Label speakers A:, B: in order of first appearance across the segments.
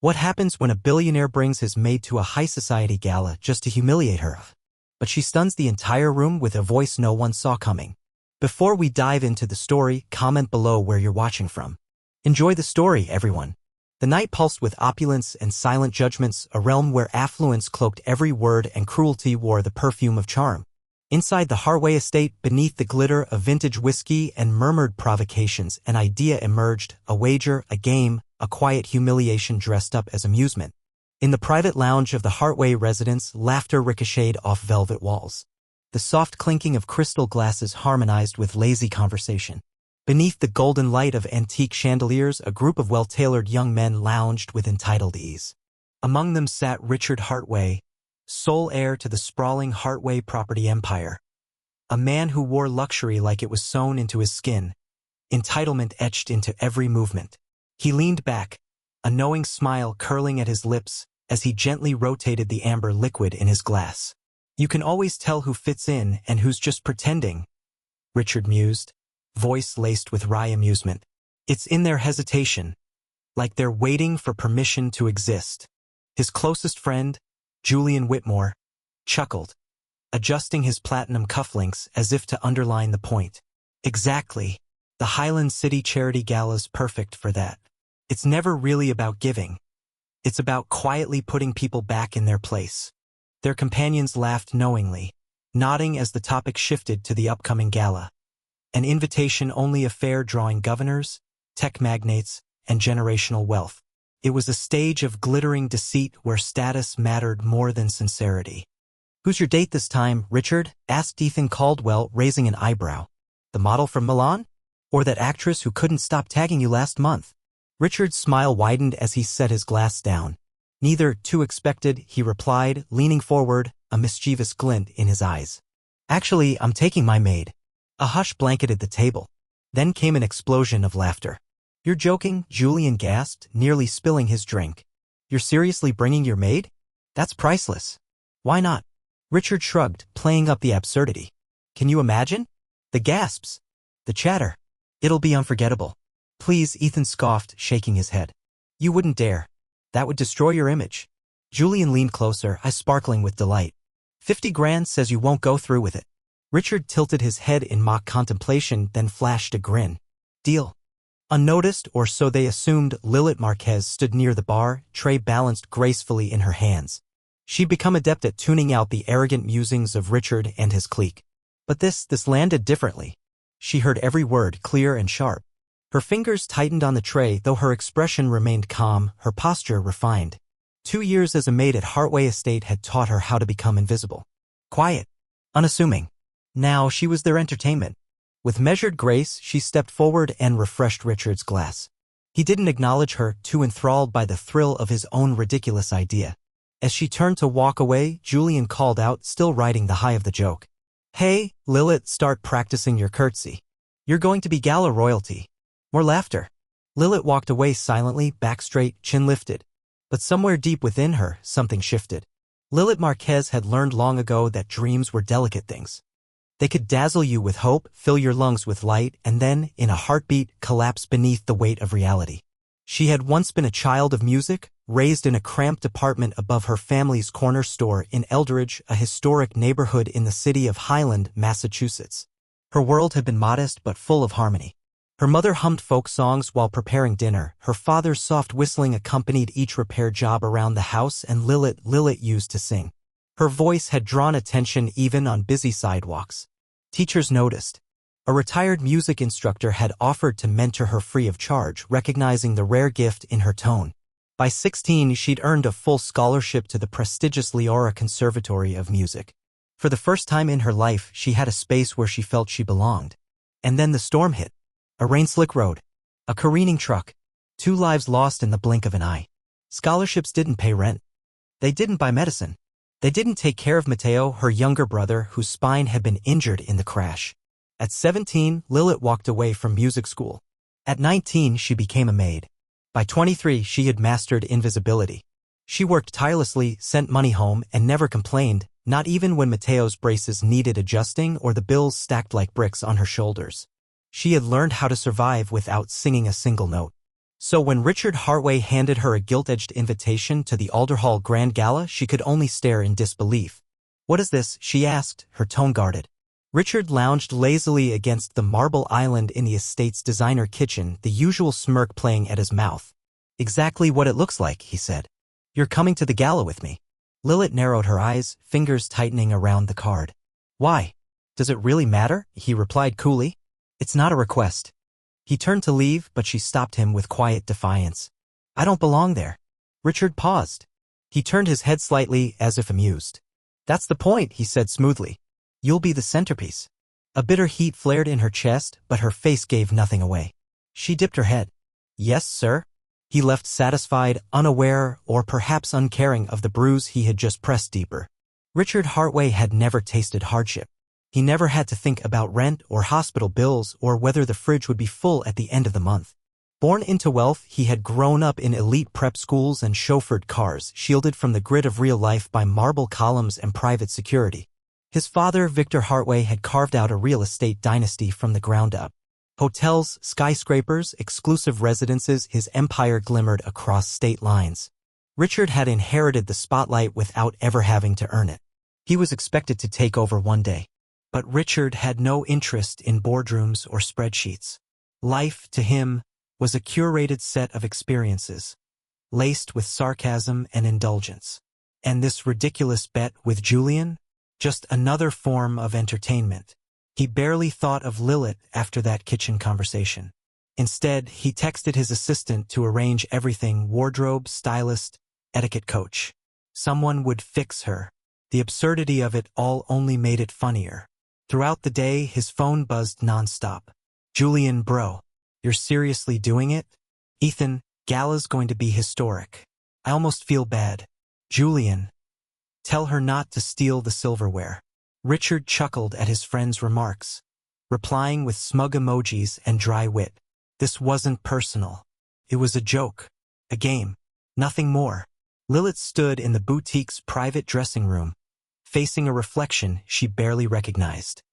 A: What happens when a billionaire brings his maid to a high society gala just to humiliate her? But she stuns the entire room with a voice no one saw coming. Before we dive into the story, comment below where you're watching from. Enjoy the story, everyone. The night pulsed with opulence and silent judgments, a realm where affluence cloaked every word and cruelty wore the perfume of charm. Inside the Heartway estate, beneath the glitter of vintage whiskey and murmured provocations, an idea emerged, a wager, a game, a quiet humiliation dressed up as amusement. In the private lounge of the Heartway residence, laughter ricocheted off velvet walls. The soft clinking of crystal glasses harmonized with lazy conversation. Beneath the golden light of antique chandeliers, a group of well-tailored young men lounged with entitled ease. Among them sat Richard Heartway, sole heir to the sprawling Heartway property empire. A man who wore luxury like it was sewn into his skin, entitlement etched into every movement. He leaned back, a knowing smile curling at his lips as he gently rotated the amber liquid in his glass. "You can always tell who fits in and who's just pretending," Richard mused, voice laced with wry amusement. "It's in their hesitation, like they're waiting for permission to exist." His closest friend, Julian Whitmore, chuckled, adjusting his platinum cufflinks as if to underline the point. "Exactly. The Highland City Charity Gala's perfect for that. It's never really about giving. It's about quietly putting people back in their place." Their companions laughed knowingly, nodding as the topic shifted to the upcoming gala. An invitation-only affair drawing governors, tech magnates, and generational wealth. It was a stage of glittering deceit where status mattered more than sincerity. "Who's your date this time, Richard?" asked Ethan Caldwell, raising an eyebrow. "The model from Milan? Or that actress who couldn't stop tagging you last month?" Richard's smile widened as he set his glass down. "Neither, too expected," he replied, leaning forward, a mischievous glint in his eyes. "Actually, I'm taking my maid." A hush blanketed the table. Then came an explosion of laughter. "You're joking?" Julian gasped, nearly spilling his drink. "You're seriously bringing your maid? That's priceless." "Why not?" Richard shrugged, playing up the absurdity. "Can you imagine? The gasps, the chatter. It'll be unforgettable." "Please," Ethan scoffed, shaking his head. "You wouldn't dare. That would destroy your image." Julian leaned closer, eyes sparkling with delight. 50 grand says you won't go through with it." Richard tilted his head in mock contemplation, then flashed a grin. "Deal." Unnoticed, or so they assumed, Lilit Marquez stood near the bar, tray balanced gracefully in her hands. She'd become adept at tuning out the arrogant musings of Richard and his clique. But this landed differently. She heard every word, clear and sharp. Her fingers tightened on the tray, though her expression remained calm, her posture refined. 2 years as a maid at Heartway Estate had taught her how to become invisible. Quiet. Unassuming. Now she was their entertainment. With measured grace, she stepped forward and refreshed Richard's glass. He didn't acknowledge her, too enthralled by the thrill of his own ridiculous idea. As she turned to walk away, Julian called out, still riding the high of the joke. "Hey, Lilit, start practicing your curtsy. You're going to be gala royalty." More laughter. Lilit walked away silently, back straight, chin lifted. But somewhere deep within her, something shifted. Lilit Marquez had learned long ago that dreams were delicate things. They could dazzle you with hope, fill your lungs with light, and then, in a heartbeat, collapse beneath the weight of reality. She had once been a child of music, raised in a cramped apartment above her family's corner store in Eldridge, a historic neighborhood in the city of Highland, Massachusetts. Her world had been modest but full of harmony. Her mother hummed folk songs while preparing dinner, her father's soft whistling accompanied each repair job around the house, and Lilit used to sing. Her voice had drawn attention even on busy sidewalks. Teachers noticed. A retired music instructor had offered to mentor her free of charge, recognizing the rare gift in her tone. By 16, she'd earned a full scholarship to the prestigious Leora Conservatory of Music. For the first time in her life, she had a space where she felt she belonged. And then the storm hit. A rain-slick road. A careening truck. 2 lives lost in the blink of an eye. Scholarships didn't pay rent. They didn't buy medicine. They didn't take care of Mateo, her younger brother, whose spine had been injured in the crash. At 17, Lilit walked away from music school. At 19, she became a maid. By 23, she had mastered invisibility. She worked tirelessly, sent money home, and never complained, not even when Mateo's braces needed adjusting or the bills stacked like bricks on her shoulders. She had learned how to survive without singing a single note. So when Richard Heartway handed her a gilt-edged invitation to the Alderhall Grand Gala, she could only stare in disbelief. "What is this?" she asked, her tone guarded. Richard lounged lazily against the marble island in the estate's designer kitchen, the usual smirk playing at his mouth. "Exactly what it looks like," he said. "You're coming to the gala with me." Lilit narrowed her eyes, fingers tightening around the card. "Why? Does it really matter?" he replied coolly. "It's not a request." He turned to leave, but she stopped him with quiet defiance. "I don't belong there." Richard paused. He turned his head slightly, as if amused. "That's the point," he said smoothly. "You'll be the centerpiece." A bitter heat flared in her chest, but her face gave nothing away. She dipped her head. "Yes, sir." He left satisfied, unaware, or perhaps uncaring of the bruise he had just pressed deeper. Richard Heartway had never tasted hardship. He never had to think about rent or hospital bills or whether the fridge would be full at the end of the month. Born into wealth, he had grown up in elite prep schools and chauffeured cars, shielded from the grit of real life by marble columns and private security. His father, Victor Heartway, had carved out a real estate dynasty from the ground up. Hotels, skyscrapers, exclusive residences, his empire glimmered across state lines. Richard had inherited the spotlight without ever having to earn it. He was expected to take over one day. But Richard had no interest in boardrooms or spreadsheets. Life, to him, was a curated set of experiences, laced with sarcasm and indulgence. And this ridiculous bet with Julian? Just another form of entertainment. He barely thought of Lilit after that kitchen conversation. Instead, he texted his assistant to arrange everything: wardrobe, stylist, etiquette coach. Someone would fix her. The absurdity of it all only made it funnier. Throughout the day, his phone buzzed nonstop. "Julian, bro, you're seriously doing it?" "Ethan, Gala's going to be historic. I almost feel bad." "Julian, tell her not to steal the silverware." Richard chuckled at his friend's remarks, replying with smug emojis and dry wit. This wasn't personal. It was a joke, a game, nothing more. Lilit stood in the boutique's private dressing room, facing a reflection she barely recognized.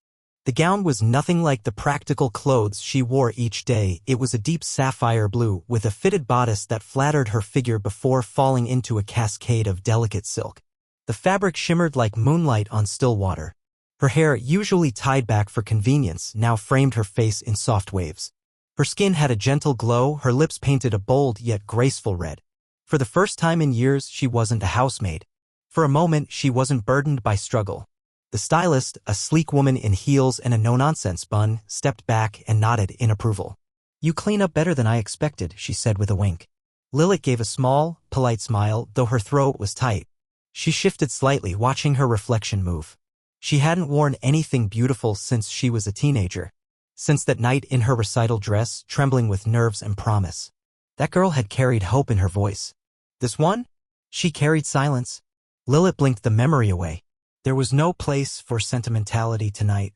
A: The gown was nothing like the practical clothes she wore each day. It was a deep sapphire blue with a fitted bodice that flattered her figure before falling into a cascade of delicate silk. The fabric shimmered like moonlight on still water. Her hair, usually tied back for convenience, now framed her face in soft waves. Her skin had a gentle glow, her lips painted a bold yet graceful red. For the first time in years, she wasn't a housemaid. For a moment, she wasn't burdened by struggle. The stylist, a sleek woman in heels and a no-nonsense bun, stepped back and nodded in approval. "You clean up better than I expected," she said with a wink. Lilit gave a small, polite smile, though her throat was tight. She shifted slightly, watching her reflection move. She hadn't worn anything beautiful since she was a teenager. Since that night in her recital dress, trembling with nerves and promise. That girl had carried hope in her voice. This one? She carried silence. Lilit blinked the memory away. There was no place for sentimentality tonight.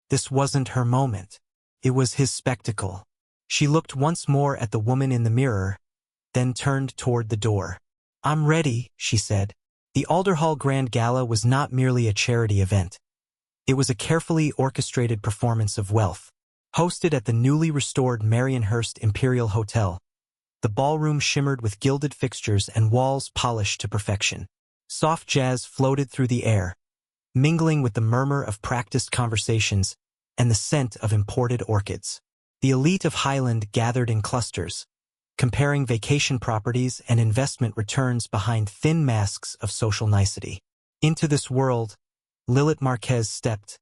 A: This wasn't her moment. It was his spectacle. She looked once more at the woman in the mirror, then turned toward the door. "I'm ready," she said. The Alderhall Grand Gala was not merely a charity event. It was a carefully orchestrated performance of wealth. Hosted at the newly restored Marienhurst Imperial Hotel, the ballroom shimmered with gilded fixtures and walls polished to perfection. Soft jazz floated through the air, mingling with the murmur of practiced conversations and the scent of imported orchids. The elite of Highland gathered in clusters, comparing vacation properties and investment returns behind thin masks of social nicety. Into this world, Lilit Marquez stepped,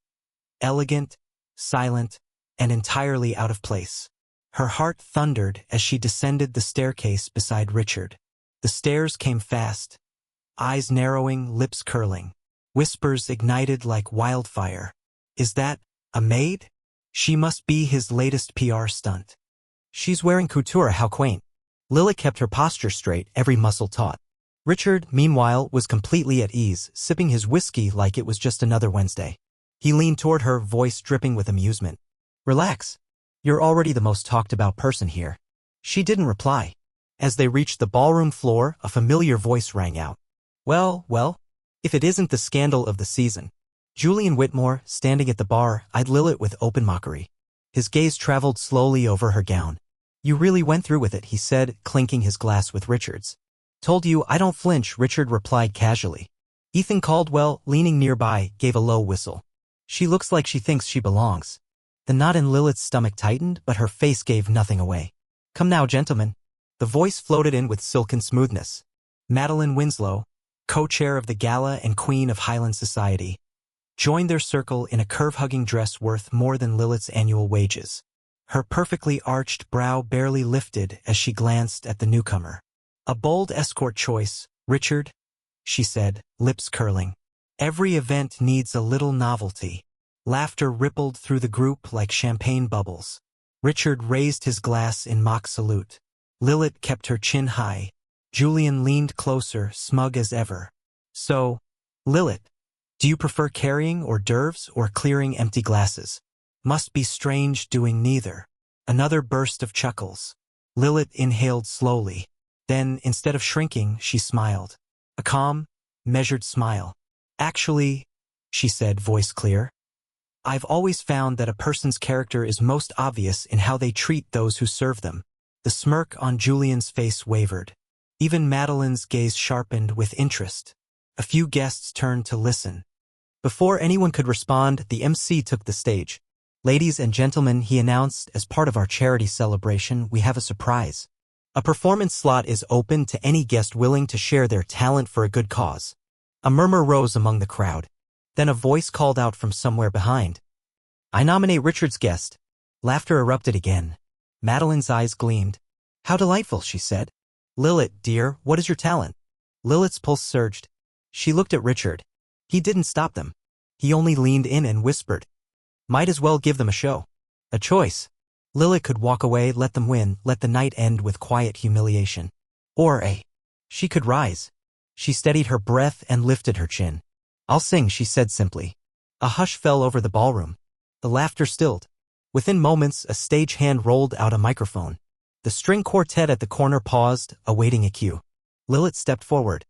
A: elegant, silent, and entirely out of place. Her heart thundered as she descended the staircase beside Richard. The stairs came fast, eyes narrowing, lips curling. Whispers ignited like wildfire. "Is that a maid? She must be his latest PR stunt. She's wearing couture, how quaint." Lilit kept her posture straight, every muscle taut. Richard, meanwhile, was completely at ease, sipping his whiskey like it was just another Wednesday. He leaned toward her, voice dripping with amusement. "Relax. You're already the most talked about person here." She didn't reply. As they reached the ballroom floor, a familiar voice rang out. Well, if it isn't the scandal of the season." Julian Whitmore, standing at the bar, eyed Lilit with open mockery. His gaze traveled slowly over her gown. You really went through with it, he said, clinking his glass with Richard's. Told you I don't flinch, Richard replied casually. Ethan Caldwell, leaning nearby, gave a low whistle. She looks like she thinks she belongs. The knot in Lilith's stomach tightened, but her face gave nothing away. Come now, gentlemen. The voice floated in with silken smoothness. Madeline Winslow, co-chair of the Gala and Queen of Highland Society, joined their circle in a curve-hugging dress worth more than Lilith's annual wages. Her perfectly arched brow barely lifted as she glanced at the newcomer. A bold escort choice, Richard, she said, lips curling. Every event needs a little novelty. Laughter rippled through the group like champagne bubbles. Richard raised his glass in mock salute. Lilit kept her chin high. Julian leaned closer, smug as ever. So, Lilit, do you prefer carrying hors d'oeuvres or clearing empty glasses? Must be strange doing neither. Another burst of chuckles. Lilit inhaled slowly. Then, instead of shrinking, she smiled. A calm, measured smile. Actually, she said, voice clear, I've always found that a person's character is most obvious in how they treat those who serve them. The smirk on Julian's face wavered. Even Madeline's gaze sharpened with interest. A few guests turned to listen. Before anyone could respond, the MC took the stage. Ladies and gentlemen, he announced, as part of our charity celebration, we have a surprise. A performance slot is open to any guest willing to share their talent for a good cause. A murmur rose among the crowd. Then a voice called out from somewhere behind. I nominate Richard's guest. Laughter erupted again. Madeline's eyes gleamed. How delightful, she said. Lilit, dear, what is your talent? Lilith's pulse surged. She looked at Richard. He didn't stop them. He only leaned in and whispered. Might as well give them a show. A choice. Lilit could walk away, let them win, let the night end with quiet humiliation. Or she could rise. She steadied her breath and lifted her chin. I'll sing, she said simply. A hush fell over the ballroom. The laughter stilled. Within moments, a stagehand rolled out a microphone. The string quartet at the corner paused, awaiting a cue. Lilit stepped forward.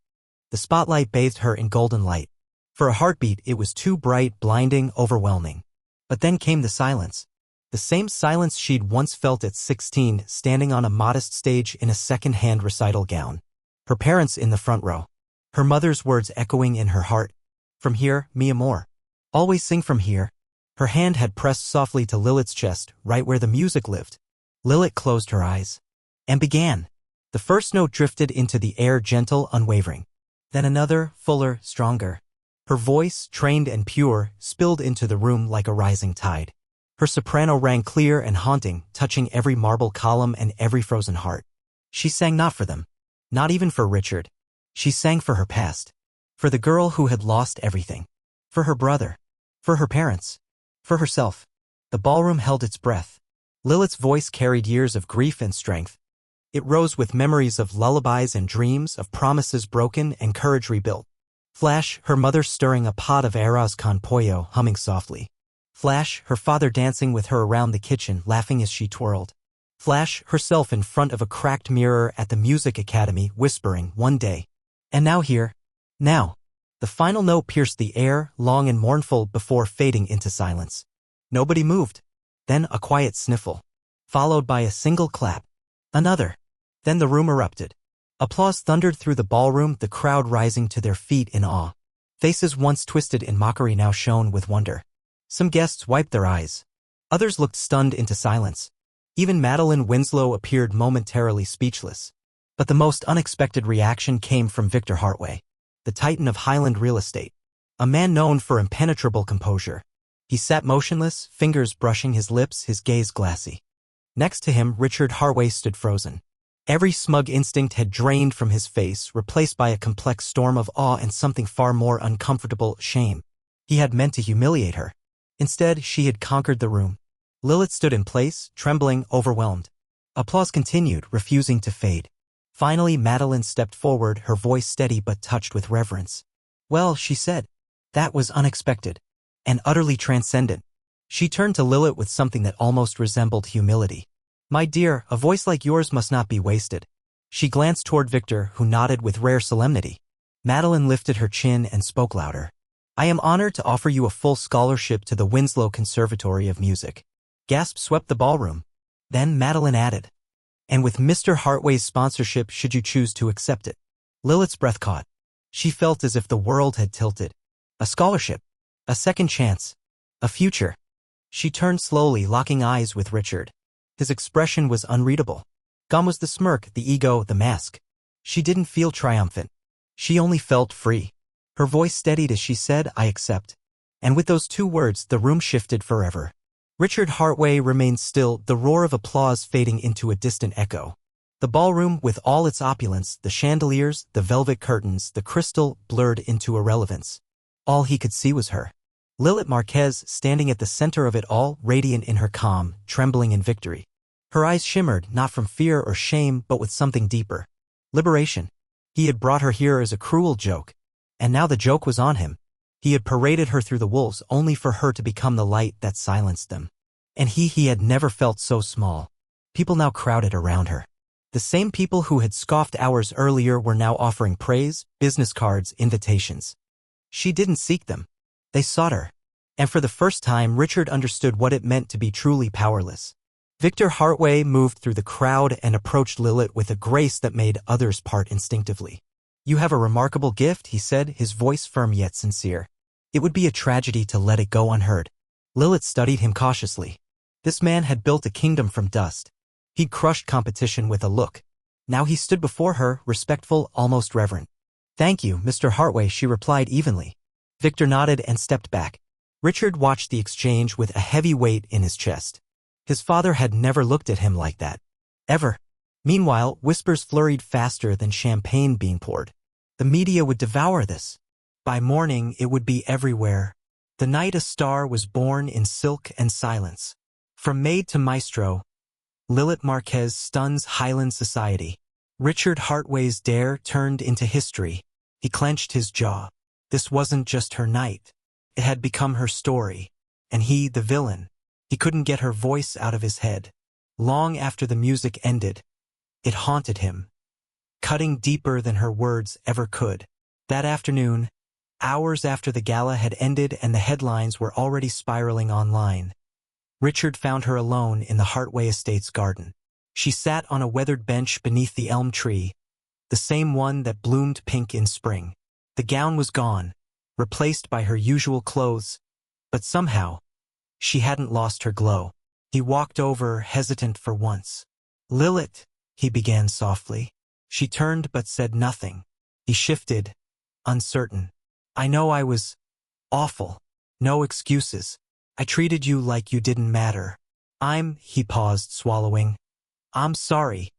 A: The spotlight bathed her in golden light. For a heartbeat, it was too bright, blinding, overwhelming. But then came the silence. The same silence she'd once felt at 16, standing on a modest stage in a second-hand recital gown. Her parents in the front row. Her mother's words echoing in her heart. From here, mi amor. Always sing from here. Her hand had pressed softly to Lilith's chest, right where the music lived. Lilit closed her eyes. And began. The first note drifted into the air, gentle, unwavering. Then another, fuller, stronger. Her voice, trained and pure, spilled into the room like a rising tide. Her soprano rang clear and haunting, touching every marble column and every frozen heart. She sang not for them. Not even for Richard. She sang for her past. For the girl who had lost everything. For her brother. For her parents. For herself. The ballroom held its breath. Lilith's voice carried years of grief and strength. It rose with memories of lullabies and dreams, of promises broken and courage rebuilt. Flash, her mother stirring a pot of arroz con pollo, humming softly. Flash, her father dancing with her around the kitchen, laughing as she twirled. Flash, herself in front of a cracked mirror at the music academy, whispering, one day. And now here. Now. The final note pierced the air, long and mournful, before fading into silence. Nobody moved. Then a quiet sniffle. Followed by a single clap. Another. Then the room erupted. Applause thundered through the ballroom, the crowd rising to their feet in awe. Faces once twisted in mockery now shone with wonder. Some guests wiped their eyes. Others looked stunned into silence. Even Madeline Winslow appeared momentarily speechless. But the most unexpected reaction came from Victor Heartway, the titan of Highland real estate, a man known for impenetrable composure. He sat motionless, fingers brushing his lips, his gaze glassy. Next to him, Richard Heartway stood frozen. Every smug instinct had drained from his face, replaced by a complex storm of awe and something far more uncomfortable, shame. He had meant to humiliate her. Instead, she had conquered the room. Lilit stood in place, trembling, overwhelmed. Applause continued, refusing to fade. Finally, Madeline stepped forward, her voice steady but touched with reverence. Well, she said. That was unexpected. And utterly transcendent. She turned to Lilit with something that almost resembled humility. My dear, a voice like yours must not be wasted. She glanced toward Victor, who nodded with rare solemnity. Madeline lifted her chin and spoke louder. I am honored to offer you a full scholarship to the Winslow Conservatory of Music. Gasps swept the ballroom. Then Madeline added. And with Mr. Heartway's sponsorship should you choose to accept it. Lilit's breath caught. She felt as if the world had tilted. A scholarship. A second chance. A future. She turned slowly, locking eyes with Richard. His expression was unreadable. Gone was the smirk, the ego, the mask. She didn't feel triumphant. She only felt free. Her voice steadied as she said, "I accept." And with those two words, the room shifted forever. Richard Heartway remained still, the roar of applause fading into a distant echo. The ballroom, with all its opulence, the chandeliers, the velvet curtains, the crystal, blurred into irrelevance. All he could see was her. Lilit Marquez, standing at the center of it all, radiant in her calm, trembling in victory. Her eyes shimmered, not from fear or shame, but with something deeper. Liberation. He had brought her here as a cruel joke. And now the joke was on him. He had paraded her through the wolves only for her to become the light that silenced them. And he had never felt so small. People now crowded around her. The same people who had scoffed hours earlier were now offering praise, business cards, invitations. She didn't seek them. They sought her. And for the first time, Richard understood what it meant to be truly powerless. Victor Heartway moved through the crowd and approached Lilit with a grace that made others part instinctively. "You have a remarkable gift," he said, his voice firm yet sincere. It would be a tragedy to let it go unheard. Lilit studied him cautiously. This man had built a kingdom from dust. He'd crushed competition with a look. Now he stood before her, respectful, almost reverent. "Thank you, Mr. Heartway," she replied evenly. Victor nodded and stepped back. Richard watched the exchange with a heavy weight in his chest. His father had never looked at him like that. Ever. Meanwhile, whispers flurried faster than champagne being poured. The media would devour this. By morning, it would be everywhere. The night a star was born in silk and silence. From maid to maestro, Lilit Marquez stuns Highland society. Richard Heartway's dare turned into history. He clenched his jaw. This wasn't just her night. It had become her story. And he, the villain, he couldn't get her voice out of his head. Long after the music ended, it haunted him, cutting deeper than her words ever could. That afternoon, hours after the gala had ended and the headlines were already spiraling online, Richard found her alone in the Heartway estate's garden. She sat on a weathered bench beneath the elm tree, the same one that bloomed pink in spring. The gown was gone, replaced by her usual clothes, but somehow, she hadn't lost her glow. He walked over, hesitant for once. "Lilit," he began softly. She turned but said nothing. He shifted, uncertain. "I know I was awful. No excuses. I treated you like you didn't matter. He paused, swallowing. "I'm sorry."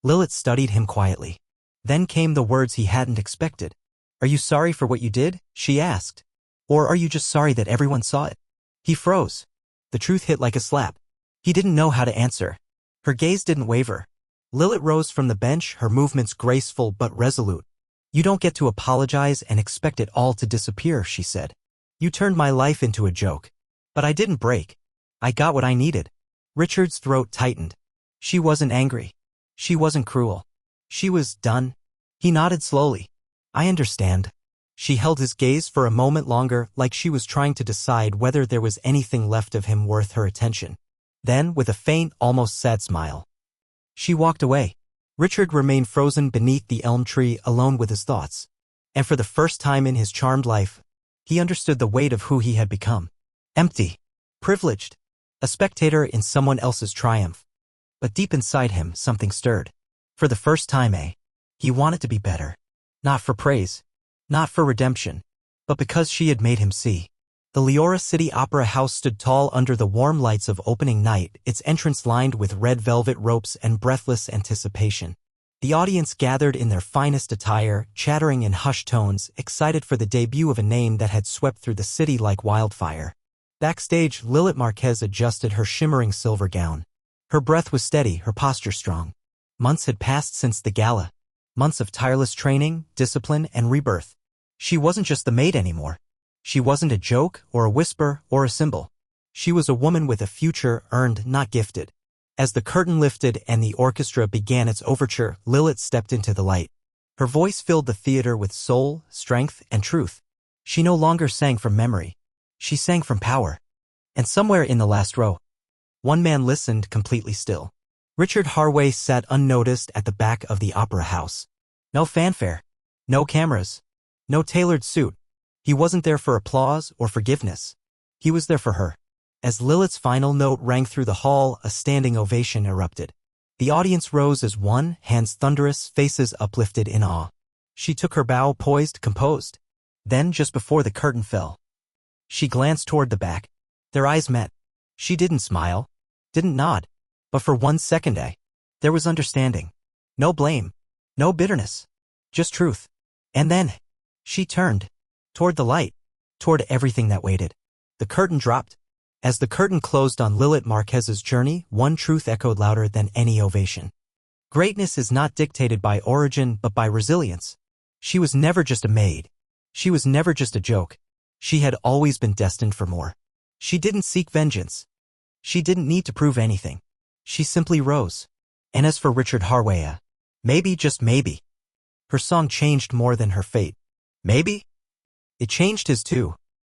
A: Lilit studied him quietly. Then came the words he hadn't expected. "Are you sorry for what you did?" she asked. "Or are you just sorry that everyone saw it?" He froze. The truth hit like a slap. He didn't know how to answer. Her gaze didn't waver. Lilit rose from the bench, her movements graceful but resolute. "You don't get to apologize and expect it all to disappear," she said. "You turned my life into a joke. But I didn't break. I got what I needed." Richard's throat tightened. She wasn't angry. She wasn't cruel. She was done. He nodded slowly. "I understand." She held his gaze for a moment longer, like she was trying to decide whether there was anything left of him worth her attention. Then, with a faint, almost sad smile, she walked away. Richard remained frozen beneath the elm tree, alone with his thoughts. And for the first time in his charmed life, he understood the weight of who he had become. Empty. Privileged. A spectator in someone else's triumph. But deep inside him, something stirred. For the first time, he wanted to be better. Not for praise. Not for redemption. But because she had made him see. The Leora City Opera House stood tall under the warm lights of opening night, its entrance lined with red velvet ropes and breathless anticipation. The audience gathered in their finest attire, chattering in hushed tones, excited for the debut of a name that had swept through the city like wildfire. Backstage, Lilit Marquez adjusted her shimmering silver gown. Her breath was steady, her posture strong. Months had passed since the gala. Months of tireless training, discipline, and rebirth. She wasn't just the maid anymore. She wasn't a joke, or a whisper, or a symbol. She was a woman with a future, earned, not gifted. As the curtain lifted and the orchestra began its overture, Lilit stepped into the light. Her voice filled the theater with soul, strength, and truth. She no longer sang from memory. She sang from power. And somewhere in the last row, one man listened completely still. Richard Heartway sat unnoticed at the back of the opera house. No fanfare. No cameras. No tailored suit. He wasn't there for applause or forgiveness. He was there for her. As Lilit's final note rang through the hall, a standing ovation erupted. The audience rose as one, hands thunderous, faces uplifted in awe. She took her bow poised, composed. Then, just before the curtain fell, she glanced toward the back. Their eyes met. She didn't smile, didn't nod, but for 1 second, there was understanding. No blame, no bitterness, just truth. And then, she turned, toward the light, toward everything that waited. The curtain dropped. As the curtain closed on Lilit Marquez's journey, one truth echoed louder than any ovation. Greatness is not dictated by origin but by resilience. She was never just a maid. She was never just a joke. She had always been destined for more. She didn't seek vengeance. She didn't need to prove anything. She simply rose. And as for Richard Heartway, maybe, just maybe, her song changed more than her fate. Maybe? It changed his too.